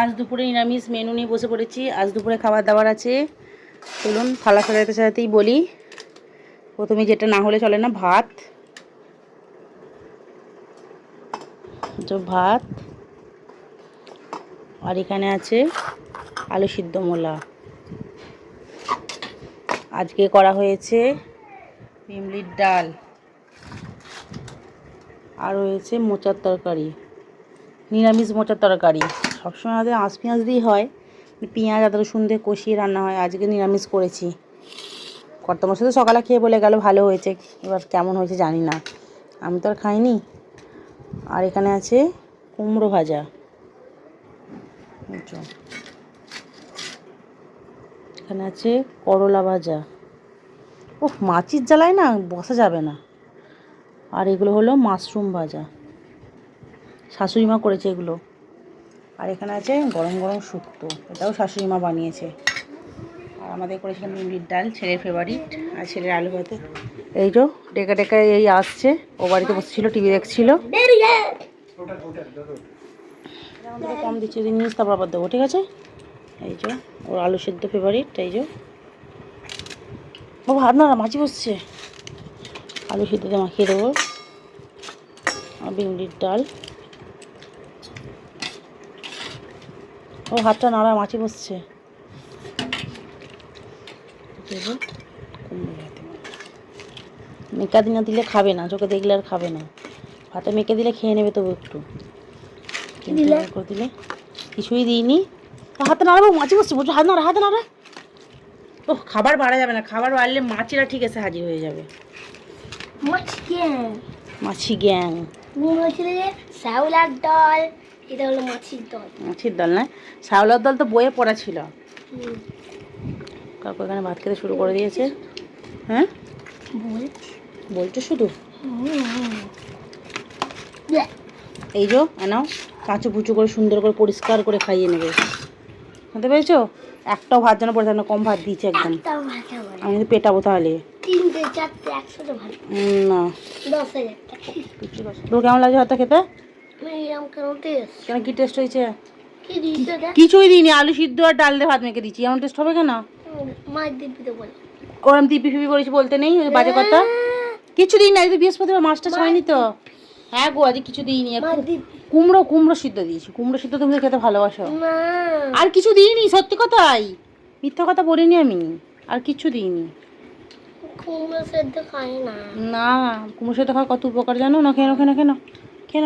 আজ দুপুরে নিরামিষ মেনু নিয়ে বসে পড়েছি। আজ দুপুরে খাবার দাবার আছে। চলুন থালা সাজাতে সাজাতেই বলি। প্রথমে যেটা না হলে চলে না, ভাত। ভাত আর এখানে আছে আলু সিদ্ধ মোলা। আজকে করা হয়েছে ইমলির ডাল, আর রয়েছে মোচার তরকারি, নিরামিষ মোচার তরকারি। সবসময় আমাদের আঁশ পেঁয়াজ দিয়ে হয়, পেঁয়াজ আদা রসুন দিয়ে কষিয়ে রান্না হয়। আজকে নিরামিষ করেছি। কর্তামশাই তো সকালে খেয়ে বলে গেল ভালো হয়েছে, এবার কেমন হয়েছে জানি না, আমি তো আর খাইনি। আর এখানে আছে কুমড়ো ভাজা, এখানে আছে করলা ভাজা। ওহ, মাছির জ্বালায় না বসা যাবে না। আর এগুলো হলো মাশরুম ভাজা, শাশুড়ি মা করেছে এগুলো। আর এখানে আছে গরম গরম শুক্তো, এটাও শাশুড়ি মা বানিয়েছে। আর আমাদের করেছিলাম ইমলির ডাল, ছেলের ফেভারিট, আর ছেলের আলু ভাতে। এই যে ডেকা ডেকা এই আসছে, ও বাড়িতে বসেছিল, টিভি দেখছিল। কম দিচ্ছি জিনিস, তারপর আবার দেবো, ঠিক আছে? এই যে ওর আলু সেদ্ধ ফেভারিট। এই যে ও ভাত না, মাছি বসছে, আলু সিদ্ধতে মাখিয়ে দেবো। আর ইমলির ডাল, ও হাতটা নাড়া, মাছি বসছে। মেকা দিনা দিলে খাবে না, চোখে দেখলে আর খাবে না। ভাতে মেখে দিলে খেয়ে নেবে তবু একটু, করে দিলে কিছুই দিইনি। হাতে নাড়াবো, মাছি বসছে, বলছো হাত নাড়া, হাতে নাড়া। ও খাবার বাড়া যাবে না, খাবার বাড়লে মাছিরা ঠিক এসে হাজির হয়ে যাবে। মাছি গ্যাং। শ্যাওলার দল, এটা হলো মাছির দল। মাছির দল না, শ্যাওলার দল তো বইয়ে পড়া ছিল। কাকু এখানে ভাত খেতে শুরু করে দিয়েছে। হ্যাঁ বলছো শুধু। এই যে নাও, কাঁচু কুচু করে সুন্দর করে পরিষ্কার করে খাইয়ে নেবে, বুঝতে পেরেছো? একটাও ভাত যেন পড়ে থাকে না, কম ভাত দিয়েছে একদম। আমি কিন্তু পেটাবো তাহলে। না তোর কেমন লাগছে ভাতটা খেতে? কেন, কি টেস্ট হয়েছে? কিছুই দিইনি, আলু সিদ্ধ আর ডাল দিয়ে ভাত মেখে দিচ্ছি, এমন টেস্ট হবে কেন? ওরম দিপি ফিপি করেছি বলতে নেই, ওই বাজে কথা। কিছু দিই না, এই বৃহস্পতিবার মাছটা হয়নি তো। হ্যাঁ গো, আজ কিছু দিইনি। কুমড়ো কুমড়ো সিদ্ধ দিয়েছি, কুমড়ো সিদ্ধ তুমি খেতে ভালোবাসো। আর কিছু দিইনি, সত্যি কথাই, মিথ্যা কথা বলিনি আমি। আর কিছু দিইনি। কুমড়ো সেদ্ধ খাই না। না, কুমড়ো সেদ্ধ খাওয়া কত উপকার জানো না? কেন কেন কেন কেন